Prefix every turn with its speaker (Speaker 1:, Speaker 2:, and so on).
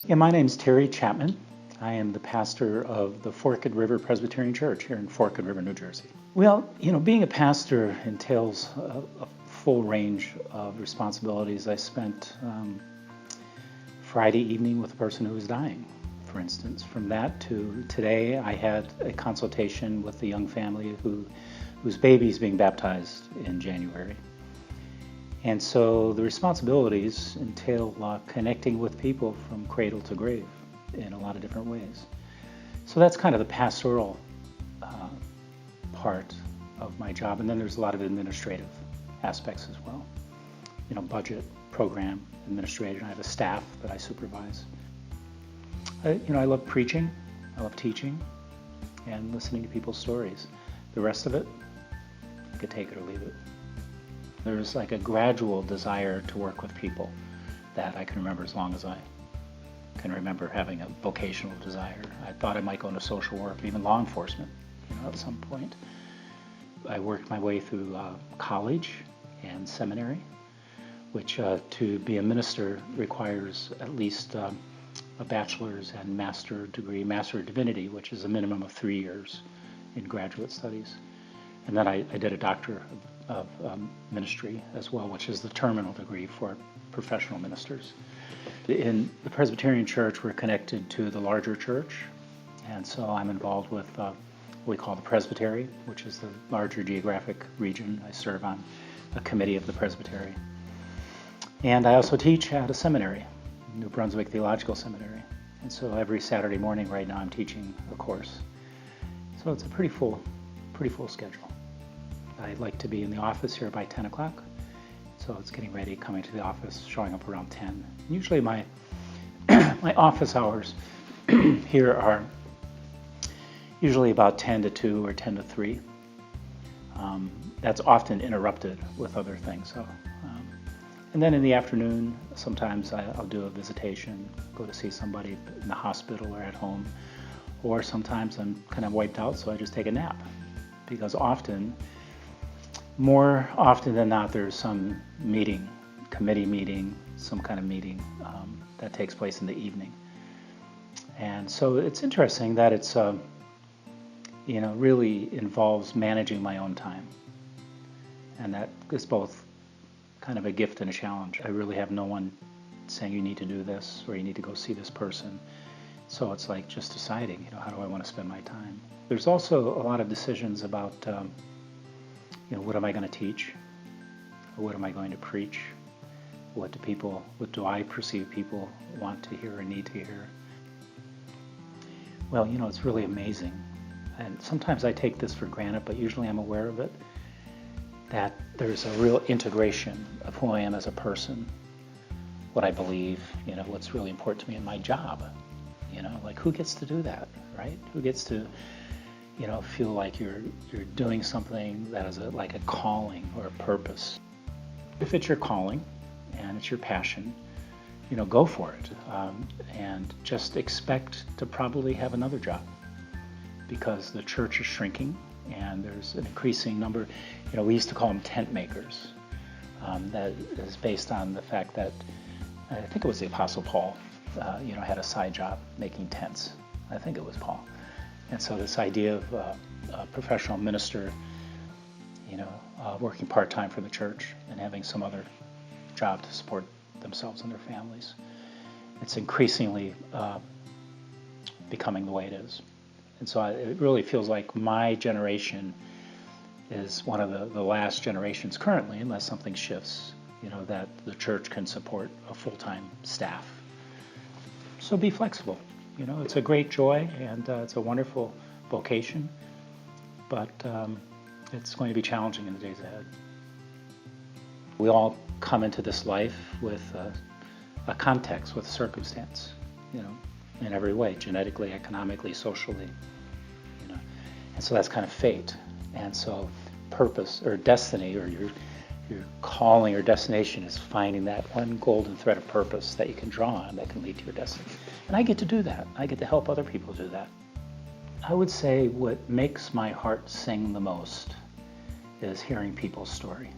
Speaker 1: Yeah, my name's Terry Chapman. I am the pastor of the Forked River Presbyterian Church here in Forked River, New Jersey. Well, being a pastor entails a full range of responsibilities. I spent Friday evening with a person who was dying, for instance. From that to today, I had a consultation with a young family whose baby is being baptized in January. And so the responsibilities entail connecting with people from cradle to grave in a lot of different ways. So that's kind of the pastoral part of my job. And then there's a lot of administrative aspects as well. Budget, program, administration. I have a staff that I supervise. I love preaching, I love teaching, and listening to people's stories. The rest of it, I could take it or leave it. There's like a gradual desire to work with people that I can remember as long as I can remember having a vocational desire. I thought I might go into social work, even law enforcement, at some point. I worked my way through college and seminary, which to be a minister requires at least a bachelor's and master degree, Master of Divinity, which is a minimum of 3 years in graduate studies. And then I did a Doctor of Ministry as well, which is the terminal degree for professional ministers. In the Presbyterian Church, we're connected to the larger church, and so I'm involved with what we call the Presbyterian, which is the larger geographic region. I serve on a committee of the Presbyterian. And I also teach at a seminary, New Brunswick Theological Seminary. And so every Saturday morning right now I'm teaching a course. So it's a pretty full schedule. I like to be in the office here by 10 o'clock. So it's getting ready, coming to the office, showing up around 10. Usually my office hours here are usually about 10 to 2 or 10 to 3. That's often interrupted with other things. And then in the afternoon, sometimes I'll do a visitation, go to see somebody in the hospital or at home. Or sometimes I'm kind of wiped out, so I just take a nap. Because more often than not, there's some meeting, committee meeting, some kind of meeting that takes place in the evening. And so it's interesting that it's, really involves managing my own time. And that is both kind of a gift and a challenge. I really have no one saying you need to do this or you need to go see this person. So it's like just deciding, how do I want to spend my time? There's also a lot of decisions about, what am I going to teach? Or what am I going to preach? What do I perceive people want to hear or need to hear? Well, it's really amazing. And sometimes I take this for granted, but usually I'm aware of it, that there's a real integration of who I am as a person, what I believe, what's really important to me in my job. Like who gets to do that, right? Who gets to, feel like you're doing something that is like a calling or a purpose. If it's your calling and it's your passion, go for it. And just expect to probably have another job because the church is shrinking and there's an increasing number, we used to call them tent makers. That is based on the fact that, I think it was the Apostle Paul, had a side job making tents. I think it was Paul. And so this idea of a professional minister, working part-time for the church and having some other job to support themselves and their families, it's increasingly becoming the way it is. And so it really feels like my generation is one of the last generations currently, unless something shifts, that the church can support a full-time staff. So be flexible. It's a great joy and it's a wonderful vocation, but it's going to be challenging in the days ahead. We all come into this life with a context, with a circumstance, in every way, genetically, economically, socially, and so that's kind of fate. And so purpose or destiny or your calling or destination is finding that one golden thread of purpose that you can draw on that can lead to your destiny. And I get to do that. I get to help other people do that. I would say what makes my heart sing the most is hearing people's story.